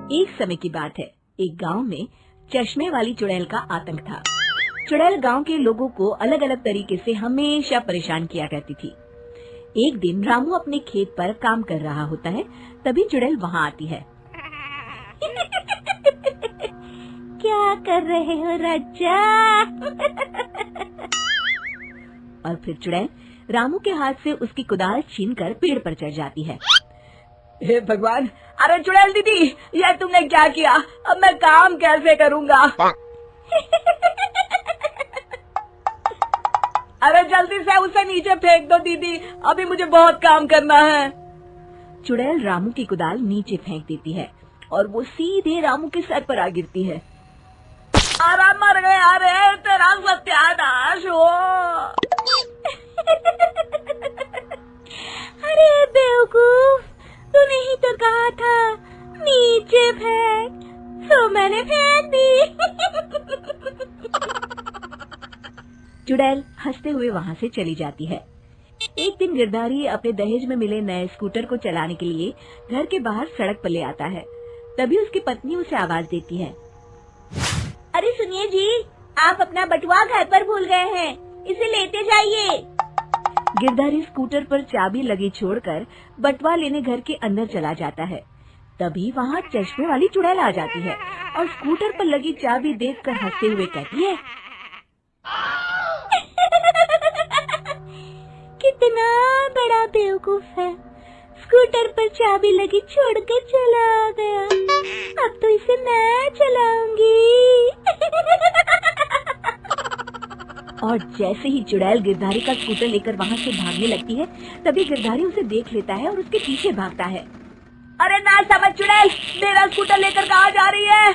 एक समय की बात है, एक गांव में चश्मे वाली चुड़ैल का आतंक था। चुड़ैल गांव के लोगों को अलग अलग तरीके से हमेशा परेशान किया करती थी। एक दिन रामू अपने खेत पर काम कर रहा होता है, तभी चुड़ैल वहाँ आती है। क्या कर रहे हो राजा? और फिर चुड़ैल रामू के हाथ से उसकी कुदाल छीनकर पेड़ पर चढ़ जाती है। हे भगवान, अरे चुड़ैल दीदी, यह तुमने क्या किया? अब मैं काम कैसे करूँगा? अरे जल्दी से उसे नीचे फेंक दो दीदी, अभी मुझे बहुत काम करना है। चुड़ैल रामू की कुदाल नीचे फेंक देती है और वो सीधे रामू के सर पर आ गिरती है। अरे मर गया रे, तेरा सत्यानाश हो। अरे बेवकूफ, तूने ही तो कहा था नीचे फेंक, तो मैंने फेंक दी। चुड़ैल हंसते हुए वहाँ से चली जाती है। एक दिन गिरधारी अपने दहेज में मिले नए स्कूटर को चलाने के लिए घर के बाहर सड़क पर ले आता है। तभी उसकी पत्नी उसे आवाज देती है। अरे सुनिए जी, आप अपना बटुआ घर पर भूल गए हैं, इसे लेते जाइए। गिरधारी स्कूटर पर चाबी लगी छोड़कर बटुआ लेने घर के अंदर चला जाता है। तभी वहाँ चश्मे वाली चुड़ैल आ जाती है और स्कूटर पर लगी चाबी देखकर हंसते हुए कहती है, कितना बड़ा बेवकूफ है, स्कूटर पर चाबी लगी छोड़कर चला गया। अब तो इसे मैं चलाऊंगी। और जैसे ही चुड़ैल गिरधारी का स्कूटर लेकर वहाँ से भागने लगती है, तभी गिरधारी उसे देख लेता है और उसके पीछे भागता है। अरे ना समझ चुड़ैल, मेरा स्कूटर लेकर कहाँ जा रही है?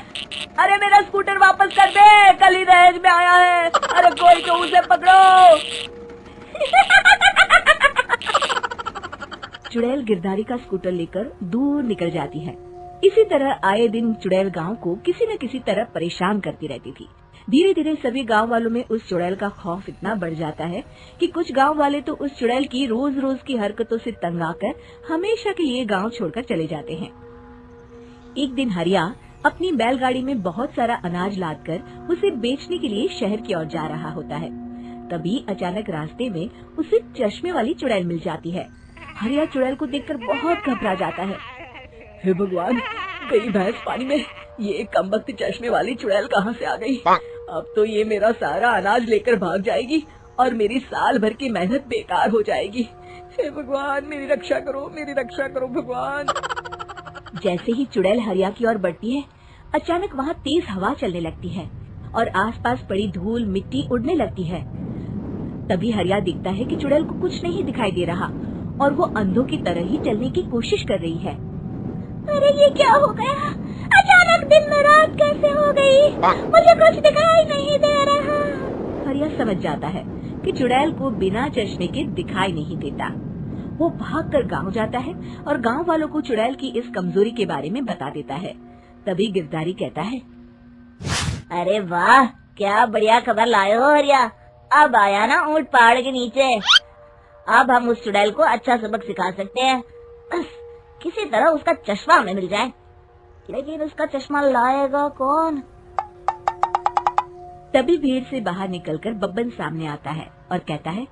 अरे मेरा स्कूटर वापस कर दे, कल ही दहेज में आया है। अरे कोई तो उसे पकड़ो। चुड़ैल गिरधारी का स्कूटर लेकर दूर निकल जाती है। इसी तरह आए दिन चुड़ैल गांव को किसी न किसी तरह परेशान करती रहती थी। धीरे धीरे सभी गांव वालों में उस चुड़ैल का खौफ इतना बढ़ जाता है कि कुछ गांव वाले तो उस चुड़ैल की रोज रोज की हरकतों से तंग आकर हमेशा के लिए गांव छोड़कर चले जाते हैं। एक दिन हरिया अपनी बैलगाड़ी में बहुत सारा अनाज लादकर उसे बेचने के लिए शहर की ओर जा रहा होता है। तभी अचानक रास्ते में उसे चश्मे वाली चुड़ैल मिल जाती है। हरिया चुड़ैल को देखकर बहुत घबरा जाता है। हे भगवान, गई भैंस पानी में, ये कमबख्त चश्मे वाली चुड़ैल कहाँ से आ गई? अब तो ये मेरा सारा अनाज लेकर भाग जाएगी और मेरी साल भर की मेहनत बेकार हो जाएगी। हे भगवान, मेरी रक्षा करो, मेरी रक्षा करो भगवान। जैसे ही चुड़ैल हरिया की ओर बढ़ती है, अचानक वहाँ तेज हवा चलने लगती है और आसपास पड़ी धूल मिट्टी उड़ने लगती है। तभी हरिया दिखता है कि चुड़ैल को कुछ नहीं दिखाई दे रहा और वो अंधों की तरह ही चलने की कोशिश कर रही है। अरे ये क्या हो गया? अचानक दिन में रात कैसे हो गई? मुझे कुछ दिखाई नहीं दे रहा। हरिया समझ जाता है कि चुड़ैल को बिना चश्मे के दिखाई नहीं देता। वो भागकर गांव जाता है और गांव वालों को चुड़ैल की इस कमजोरी के बारे में बता देता है। तभी गिरधारी कहता है, अरे वाह, क्या बढ़िया खबर लाए हो हरिया। अब आया ना ऊंट पहाड़ के नीचे। अब हम उस चुड़ैल को अच्छा सबक सिखा सकते हैं। किसी तरह उसका चश्मा हमें मिल जाए, लेकिन उसका चश्मा लाएगा कौन? तभी भीड़ से बाहर निकलकर बब्बन सामने आता है और कहता है,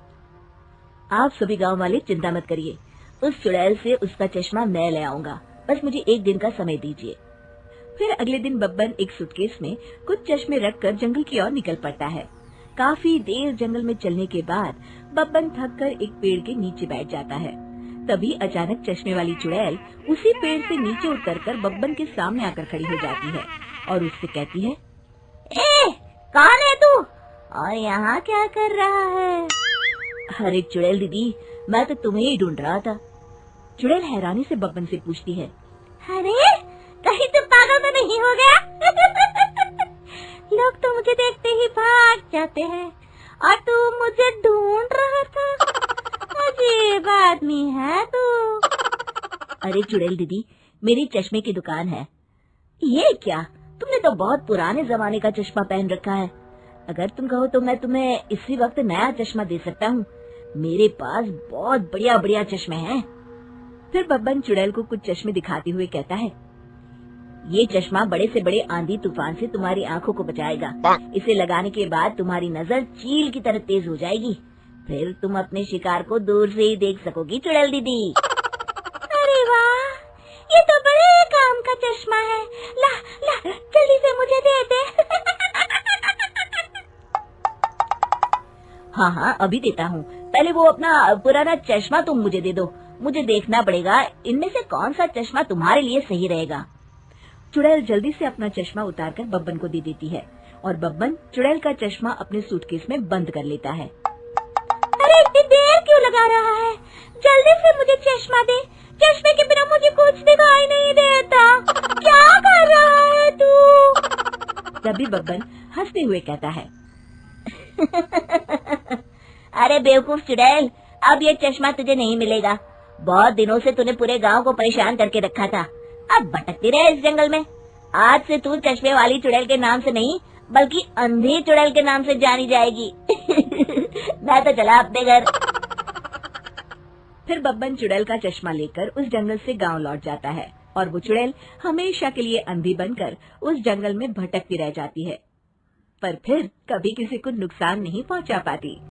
आप सभी गांव वाले चिंता मत करिए, उस चुड़ैल से उसका चश्मा मैं ले आऊंगा, बस मुझे एक दिन का समय दीजिए। फिर अगले दिन बब्बन एक सूटकेस में कुछ चश्मे रखकर जंगल की ओर निकल पड़ता है। काफी देर जंगल में चलने के बाद बब्बन थककर एक पेड़ के नीचे बैठ जाता है। तभी अचानक चश्मे वाली चुड़ैल उसी पेड़ से नीचे उतरकर बब्बन के सामने आकर खड़ी हो जाती है और उससे कहती है, ए, कौन है तू और यहाँ क्या कर रहा है? अरे चुड़ैल दीदी, मैं तो तुम्हें ही ढूंढ रहा था। चुड़ैल हैरानी से बब्बन से पूछती है, अरे कहीं तुम पागल तो नहीं हो गया? लोग तो मुझे देखते ही भाग जाते हैं और तू मुझे ढूंढ रहा था। अजीब आदमी है तू। अरे चुड़ैल दीदी, मेरी चश्मे की दुकान है। ये क्या, तुमने तो बहुत पुराने जमाने का चश्मा पहन रखा है। अगर तुम कहो तो मैं तुम्हें इसी वक्त नया चश्मा दे सकता हूँ। मेरे पास बहुत बढ़िया बढ़िया चश्मे हैं। फिर बब्बन चुड़ैल को कुछ चश्मे दिखाते हुए कहता है, ये चश्मा बड़े से बड़े आंधी तूफान से तुम्हारी आंखों को बचाएगा। इसे लगाने के बाद तुम्हारी नजर चील की तरह तेज हो जाएगी। फिर तुम अपने शिकार को दूर से ही देख सकोगी चुड़ैल दीदी। अरे वाह, ये तो बड़े काम का चश्मा है। ला ला जल्दी से मुझे दे दे। हाँ हाँ अभी देता हूँ, पहले वो अपना पुराना चश्मा तुम मुझे दे दो। मुझे देखना पड़ेगा इनमें से कौन सा चश्मा तुम्हारे लिए सही रहेगा। चुड़ैल जल्दी से अपना चश्मा उतारकर बब्बन को दे देती है और बब्बन चुड़ैल का चश्मा अपने सूटकेस में बंद कर लेता है। अरे इतनी देर क्यों लगा रहा है? जल्दी से मुझे चश्मा दे। चश्मे के बिना मुझे कुछ दिखाई नहीं देता। क्या कर रहा है तू? तभी बब्बन हंसते हुए कहता है अरे बेवकूफ चुड़ैल, अब ये चश्मा तुझे नहीं मिलेगा। बहुत दिनों से तूने पूरे गांव को परेशान करके रखा था। अब भटकती रहे इस जंगल में। आज से तू चश्मे वाली चुड़ैल के नाम से नहीं बल्कि अंधी चुड़ैल के नाम से जानी जाएगी। मैं तो चला अपने घर। फिर बब्बन चुड़ैल का चश्मा लेकर उस जंगल से गांव लौट जाता है और वो चुड़ैल हमेशा के लिए अंधी बनकर उस जंगल में भटकती रह जाती है, पर फिर कभी किसी को नुकसान नहीं पहुंचा पाती।